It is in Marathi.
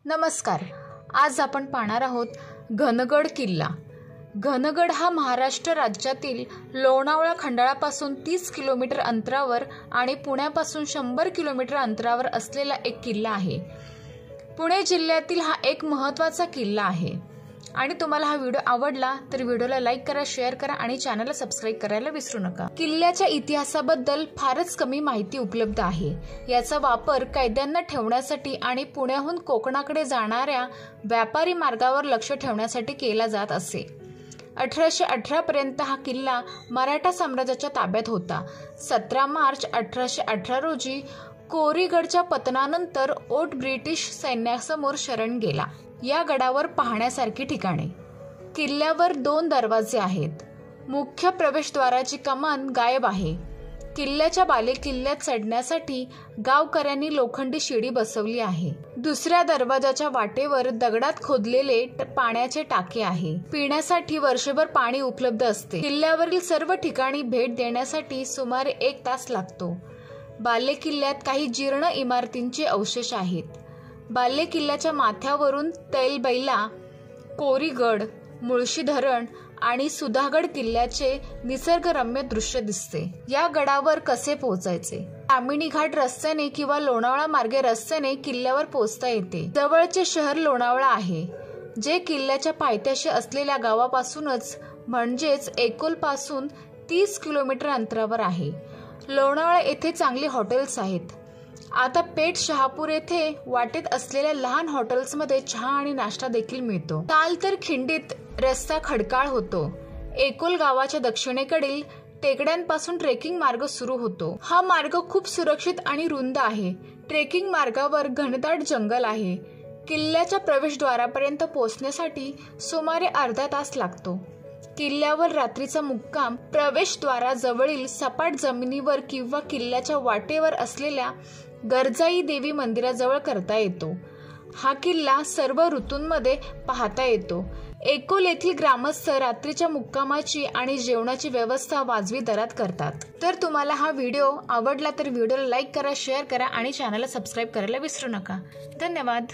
नमस्कार. आज आपण पाहणार आहोत घनगड किल्ला. घनगड हा महाराष्ट्र राज्यातील लोणावळा खंडाळापासून 30 किलोमीटर अंतरावर आणि पुण्यापासून 100 किलोमीटर अंतरावर असलेला एक किल्ला आहे. पुणे जिल्ह्यातील हा एक महत्त्वाचा किल्ला आहे. आणि तुम्हाला हा व्हिडिओ आवडला तर व्हिडिओला लाईक करा, शेअर करा आणि चॅनलला सबस्क्राईब करायला विसरू नका. किल्ल्याच्या इतिहासाबद्दल फारच कमी माहिती उपलब्ध आहे. याचा वापर कैद्यांना ठेवण्यासाठी आणि पुण्याहून कोकणाकडे जाणाऱ्या व्यापारी मार्गावर लक्ष ठेवण्यासाठी केला जात असे. 1818 पर्यंत हा किल्ला मराठा साम्राज्याच्या ताब्यात होता. 17 मार्च 1818 रोजी कोरीगडच्या पतनानंतर ओट ब्रिटिश सैन्यासमोर शरण गेला. या गडावर पाहण्यासारखी ठिकाणे. किल्ल्यावर 2 दरवाजे आहेत. मुख्य प्रवेशद्वाराची कमान गायब आहे. किल्ल्याच्या बालेकिल्ल्यात चढण्यासाठी गावकऱ्यांनी लोखंडी शिडी बसवली आहे. दुसऱ्या दरवाजाच्या वाटेवर दगडात खोदलेले पाण्याचे टाके आहे. पिण्यासाठी वर्षभर पाणी उपलब्ध असते. किल्ल्यावरील सर्व ठिकाणी भेट देण्यासाठी सुमारे 1 तास लागतो. बालेकिल्ल्यात काही जीर्ण इमारतींचे अवशेष आहेत. बालेकिल्ल्याच्या माथ्यावरून तैलबैला, कोरीगड, मुळशी धरण आणि सुधागड किल्ल्याचे निसर्गरम्य दृश्य दिसते. या गडावर कसे पोहोचायचे? ताम्हिणी घाट रस्त्याने किंवा लोणावळा मार्गे रस्त्याने किल्ल्यावर पोहोचता येते. जवळचे शहर लोणावळा आहे, जे किल्ल्याच्या पायथ्याशी असलेल्या गावापासूनच म्हणजेच एकोलपासून 30 किलोमीटर अंतरावर आहे. लोणावळा येथे चांगली हॉटेल्स आहेत. आता पेठ शहापूर येथे वाटेत असलेल्या लहान हॉटेल्समध्ये चहा आणि नाश्ता देखील मिळतो. काल तर खिंडीत रस्ता खडकाळ होतो. एकोल गावाच्या दक्षिणेकडील टेकड्यांपासून ट्रेकिंग मार्ग सुरू होतो. हा मार्ग खूप सुरक्षित आणि रुंद आहे. ट्रेकिंग मार्गावर घनदाट जंगल आहे. किल्ल्याच्या प्रवेशद्वारापर्यंत पोहोचण्यासाठी सुमारे अर्धा तास लागतो. किल्ल्यावर रात्रीचा मुक्काम प्रवेशद्वाराजवळील सपाट जमिनीवर किंवा किल्ल्याच्या वाटेवर असलेल्या गर्जाई देवी मंदिराजवळ करता येतो. हा किल्ला सर्व ऋतूंमध्ये पाहता येतो. एकोल येथील ग्रामस्थ रात्रीच्या मुक्कामाची आणि जेवणाची व्यवस्था वाजवी दरात करतात. तर तुम्हाला हा व्हिडिओ आवडला तर व्हिडिओला लाईक करा, शेअर करा आणि चॅनलला सबस्क्राईब करायला विसरू नका. धन्यवाद.